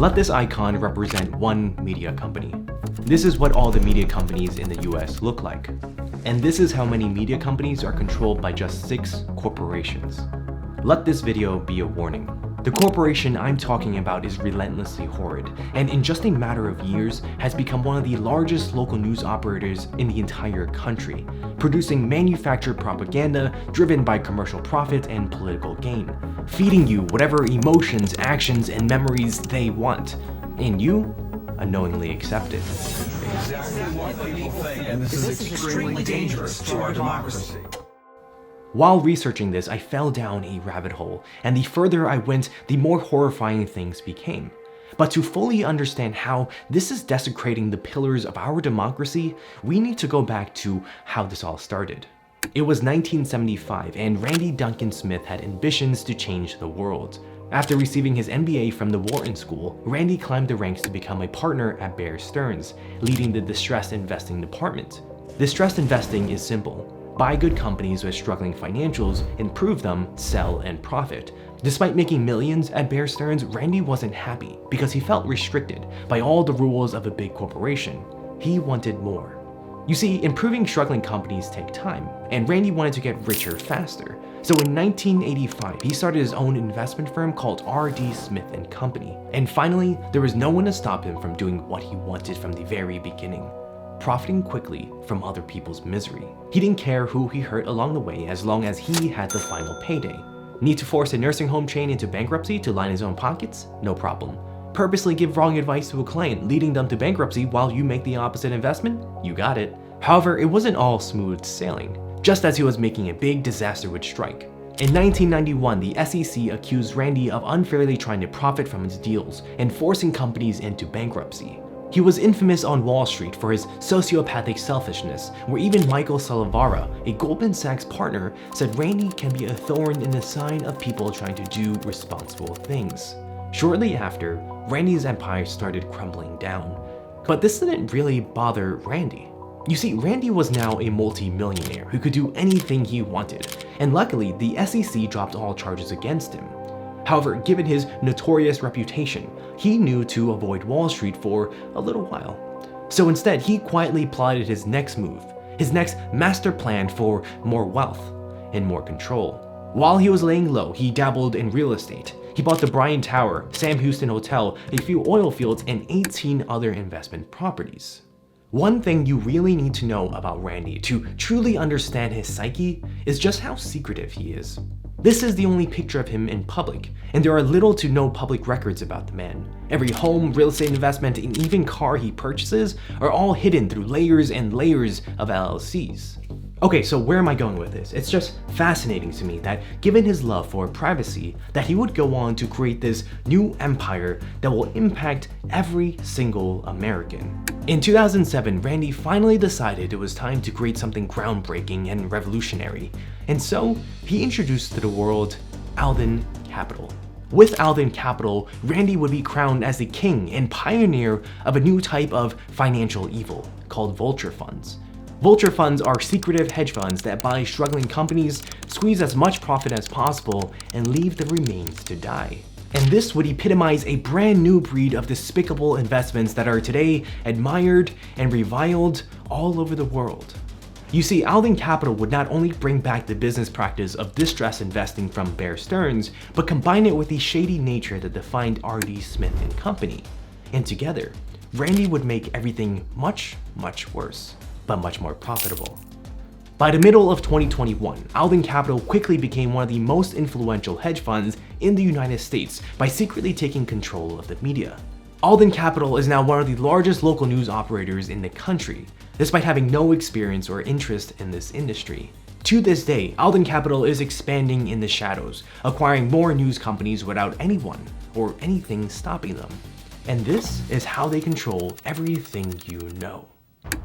Let this icon represent one media company. This is what all the media companies in the US look like. And this is how many media companies are controlled by just 6 corporations. Let this video be a warning. The corporation I'm talking about is relentlessly horrid, and in just a matter of years has become one of the largest local news operators in the entire country, producing manufactured propaganda driven by commercial profit and political gain, feeding you whatever emotions, actions, and memories they want, and you unknowingly accept it. Exactly what people think, and this is extremely dangerous to our democracy. While researching this, I fell down a rabbit hole, and the further I went, the more horrifying things became. But to fully understand how this is desecrating the pillars of our democracy, we need to go back to how this all started. It was 1975, and Randy Duncan Smith had ambitions to change the world. After receiving his MBA from the Wharton School, Randy climbed the ranks to become a partner at Bear Stearns, leading the distressed investing department. Distressed investing is simple. Buy good companies with struggling financials, improve them, sell, and profit. Despite making millions at Bear Stearns, Randy wasn't happy because he felt restricted by all the rules of a big corporation. He wanted more. You see, improving struggling companies take time, and Randy wanted to get richer faster. So in 1985, he started his own investment firm called R.D. Smith & Company. And finally, there was no one to stop him from doing what he wanted from the very beginning. Profiting quickly from other people's misery. He didn't care who he hurt along the way as long as he had the final payday. Need to force a nursing home chain into bankruptcy to line his own pockets? No problem. Purposely give wrong advice to a client, leading them to bankruptcy while you make the opposite investment? You got it. However, it wasn't all smooth sailing, just as he was making a big disaster would strike. In 1991, the SEC accused Randy of unfairly trying to profit from his deals and forcing companies into bankruptcy. He was infamous on Wall Street for his sociopathic selfishness, where even Michael Salvara, a Goldman Sachs partner, said Randy can be a thorn in the side of people trying to do responsible things. Shortly after, Randy's empire started crumbling down. But this didn't really bother Randy. You see, Randy was now a multi-millionaire who could do anything he wanted, and luckily the SEC dropped all charges against him. However, given his notorious reputation, he knew to avoid Wall Street for a little while. So instead, he quietly plotted his next move, his next master plan for more wealth and more control. While he was laying low, he dabbled in real estate. He bought the Bryant Tower, Sam Houston Hotel, a few oil fields, and 18 other investment properties. One thing you really need to know about Randy to truly understand his psyche is just how secretive he is. This is the only picture of him in public, and there are little to no public records about the man. Every home, real estate investment, and even car he purchases are all hidden through layers and layers of LLCs. Okay, so where am I going with this? It's just fascinating to me that given his love for privacy, that he would go on to create this new empire that will impact every single American. In 2007, Randy finally decided it was time to create something groundbreaking and revolutionary, and so he introduced to the world Alden Capital. With Alden Capital, Randy would be crowned as the king and pioneer of a new type of financial evil called vulture funds. Vulture funds are secretive hedge funds that buy struggling companies, squeeze as much profit as possible, and leave the remains to die. And this would epitomize a brand new breed of despicable investments that are today admired and reviled all over the world. You see, Alden Capital would not only bring back the business practice of distress investing from Bear Stearns, but combine it with the shady nature that defined R.D. Smith & Company. And together, Randy would make everything much, much worse, but much more profitable. By the middle of 2021, Alden Capital quickly became one of the most influential hedge funds in the United States by secretly taking control of the media. Alden Capital is now one of the largest local news operators in the country, despite having no experience or interest in this industry. To this day, Alden Capital is expanding in the shadows, acquiring more news companies without anyone or anything stopping them. And this is how they control everything you know.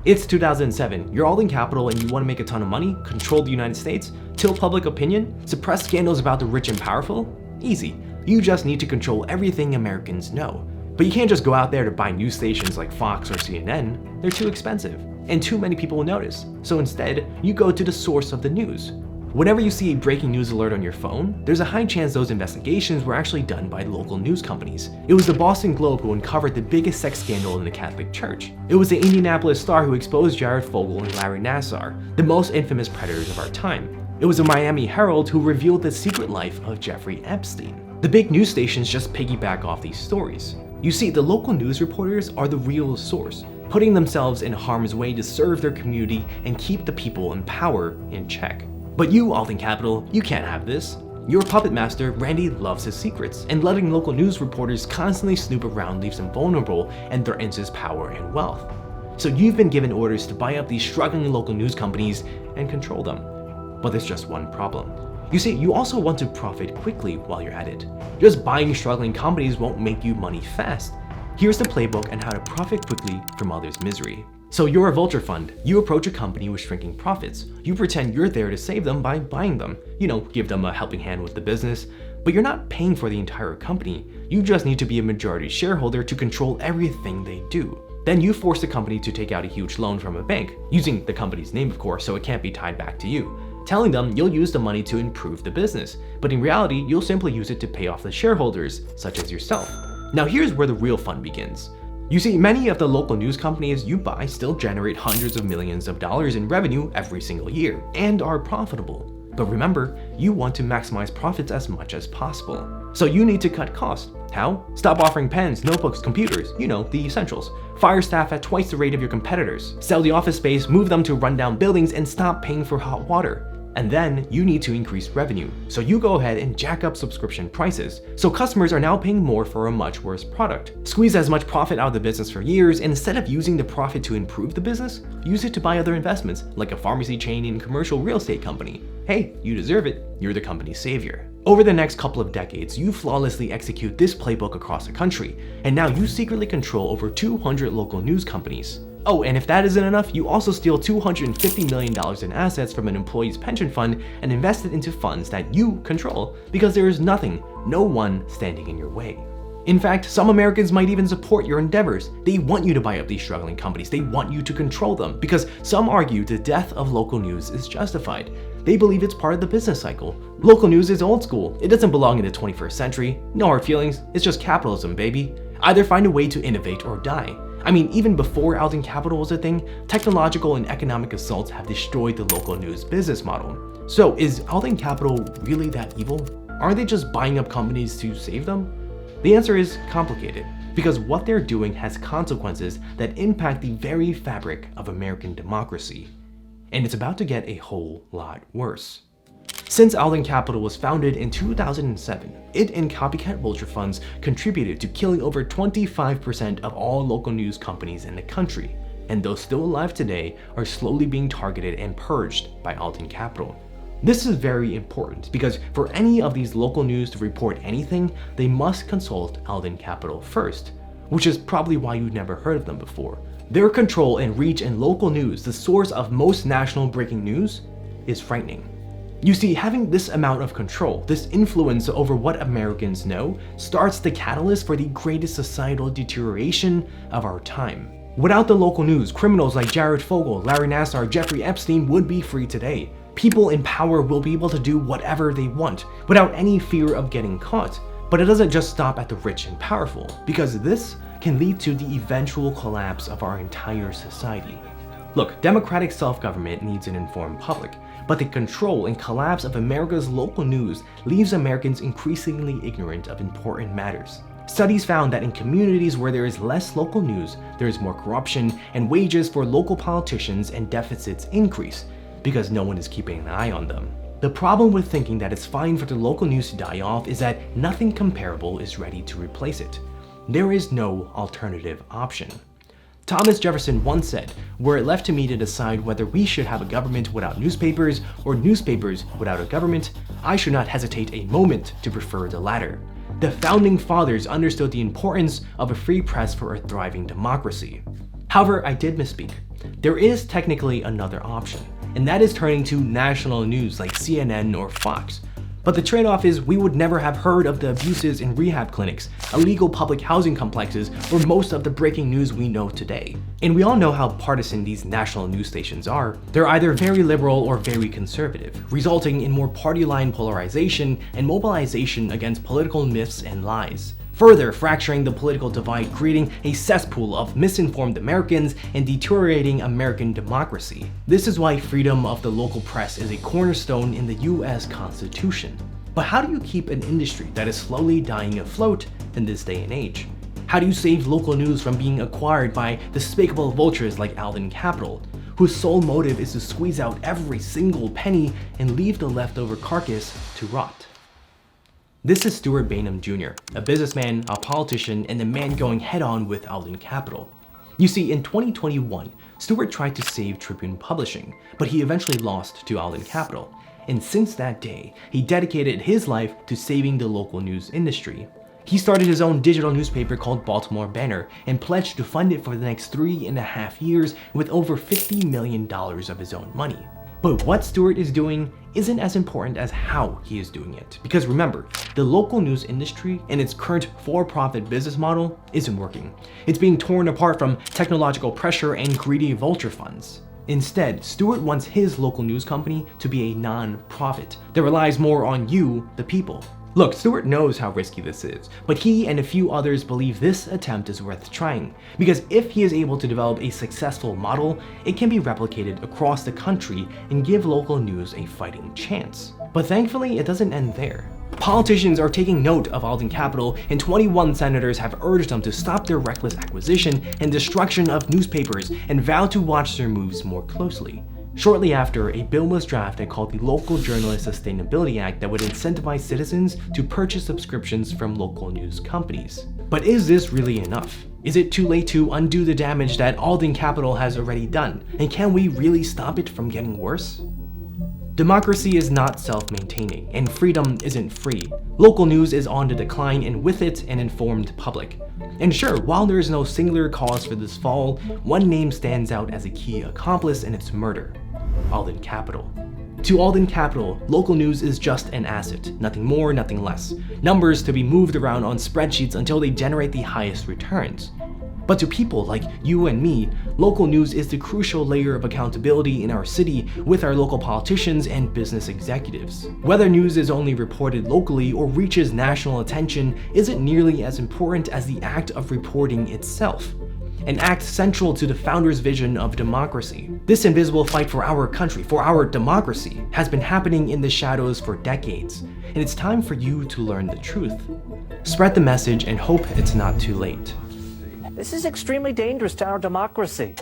It's 2007, you're Alden Capital and you want to make a ton of money, control the United States, tilt public opinion, suppress scandals about the rich and powerful? Easy. You just need to control everything Americans know. But you can't just go out there to buy news stations like Fox or CNN. They're too expensive, and too many people will notice. So instead, you go to the source of the news. Whenever you see a breaking news alert on your phone, there's a high chance those investigations were actually done by local news companies. It was the Boston Globe who uncovered the biggest sex scandal in the Catholic Church. It was the Indianapolis Star who exposed Jared Fogle and Larry Nassar, the most infamous predators of our time. It was the Miami Herald who revealed the secret life of Jeffrey Epstein. The big news stations just piggyback off these stories. You see, the local news reporters are the real source, putting themselves in harm's way to serve their community and keep the people in power in check. But you, Alden Capital, you can't have this. Your puppet master, Randy, loves his secrets, and letting local news reporters constantly snoop around leaves him vulnerable and threatens his power and wealth. So you've been given orders to buy up these struggling local news companies and control them. But there's just one problem. You see, you also want to profit quickly while you're at it. Just buying struggling companies won't make you money fast. Here's the playbook on how to profit quickly from others' misery. So you're a vulture fund. You approach a company with shrinking profits. You pretend you're there to save them by buying them. Give them a helping hand with the business. But you're not paying for the entire company. You just need to be a majority shareholder to control everything they do. Then you force the company to take out a huge loan from a bank, using the company's name of course, so it can't be tied back to you, telling them you'll use the money to improve the business. But in reality, you'll simply use it to pay off the shareholders, such as yourself. Now here's where the real fun begins. You see, many of the local news companies you buy still generate hundreds of millions of dollars in revenue every single year and are profitable. But remember, you want to maximize profits as much as possible. So you need to cut costs. How? Stop offering pens, notebooks, computers, the essentials. Fire staff at twice the rate of your competitors. Sell the office space, move them to rundown buildings, and stop paying for hot water. And then you need to increase revenue. So you go ahead and jack up subscription prices. So customers are now paying more for a much worse product. Squeeze as much profit out of the business for years, and instead of using the profit to improve the business, use it to buy other investments, like a pharmacy chain and commercial real estate company. Hey, you deserve it. You're the company's savior. Over the next couple of decades, you flawlessly execute this playbook across the country, and now you secretly control over 200 local news companies. Oh, and if that isn't enough, you also steal $250 million in assets from an employee's pension fund and invest it into funds that you control, because there is nothing, no one standing in your way. In fact, some Americans might even support your endeavors. They want you to buy up these struggling companies. They want you to control them, because some argue the death of local news is justified. They believe it's part of the business cycle. Local news is old school. It doesn't belong in the 21st century. No hard feelings. It's just capitalism, baby. Either find a way to innovate or die. I mean, even before Alden Capital was a thing, technological and economic assaults have destroyed the local news business model. So is Alden Capital really that evil? Aren't they just buying up companies to save them? The answer is complicated, because what they're doing has consequences that impact the very fabric of American democracy. And it's about to get a whole lot worse. Since Alden Capital was founded in 2007, it and copycat vulture funds contributed to killing over 25% of all local news companies in the country, and those still alive today are slowly being targeted and purged by Alden Capital. This is very important because for any of these local news to report anything, they must consult Alden Capital first, which is probably why you've never heard of them before. Their control and reach in local news, the source of most national breaking news, is frightening. You see, having this amount of control, this influence over what Americans know, starts the catalyst for the greatest societal deterioration of our time. Without the local news, criminals like Jared Fogle, Larry Nassar, Jeffrey Epstein would be free today. People in power will be able to do whatever they want without any fear of getting caught. But it doesn't just stop at the rich and powerful, because this can lead to the eventual collapse of our entire society. Look, democratic self-government needs an informed public, but the control and collapse of America's local news leaves Americans increasingly ignorant of important matters. Studies found that in communities where there is less local news, there is more corruption, and wages for local politicians and deficits increase, because no one is keeping an eye on them. The problem with thinking that it's fine for the local news to die off is that nothing comparable is ready to replace it. There is no alternative option. Thomas Jefferson once said, "Were it left to me to decide whether we should have a government without newspapers or newspapers without a government, I should not hesitate a moment to prefer the latter." The founding fathers understood the importance of a free press for a thriving democracy. However, I did misspeak. There is technically another option, and that is turning to national news like CNN or Fox. But the trade-off is we would never have heard of the abuses in rehab clinics, illegal public housing complexes, or most of the breaking news we know today. And we all know how partisan these national news stations are. They're either very liberal or very conservative, resulting in more party line polarization and mobilization against political myths and lies, further fracturing the political divide, creating a cesspool of misinformed Americans and deteriorating American democracy. This is why freedom of the local press is a cornerstone in the US Constitution. But how do you keep an industry that is slowly dying afloat in this day and age? How do you save local news from being acquired by despicable vultures like Alden Capital, whose sole motive is to squeeze out every single penny and leave the leftover carcass to rot? This is Stewart Bainum Jr., a businessman, a politician, and a man going head-on with Alden Capital. You see, in 2021, Stewart tried to save Tribune Publishing, but he eventually lost to Alden Capital. And since that day, he dedicated his life to saving the local news industry. He started his own digital newspaper called Baltimore Banner and pledged to fund it for the next 3.5 years with over $50 million of his own money. But what Stewart is doing isn't as important as how he is doing it. Because remember, the local news industry and its current for-profit business model isn't working. It's being torn apart from technological pressure and greedy vulture funds. Instead, Stewart wants his local news company to be a non-profit that relies more on you, the people. Look, Stewart knows how risky this is, but he and a few others believe this attempt is worth trying, because if he is able to develop a successful model, it can be replicated across the country and give local news a fighting chance. But thankfully, it doesn't end there. Politicians are taking note of Alden Capital, and 21 senators have urged them to stop their reckless acquisition and destruction of newspapers and vow to watch their moves more closely. Shortly after, a bill was drafted called the Local Journalist Sustainability Act that would incentivize citizens to purchase subscriptions from local news companies. But is this really enough? Is it too late to undo the damage that Alden Capital has already done? And can we really stop it from getting worse? Democracy is not self-maintaining, and freedom isn't free. Local news is on the decline, and with it, an informed public. And sure, while there is no singular cause for this fall, one name stands out as a key accomplice in its murder: Alden Capital. To Alden Capital, local news is just an asset, nothing more, nothing less. Numbers to be moved around on spreadsheets until they generate the highest returns. But to people like you and me, local news is the crucial layer of accountability in our city with our local politicians and business executives. Whether news is only reported locally or reaches national attention isn't nearly as important as the act of reporting itself, an act central to the founders' vision of democracy. This invisible fight for our country, for our democracy, has been happening in the shadows for decades, and it's time for you to learn the truth. Spread the message and hope it's not too late. This is extremely dangerous to our democracy.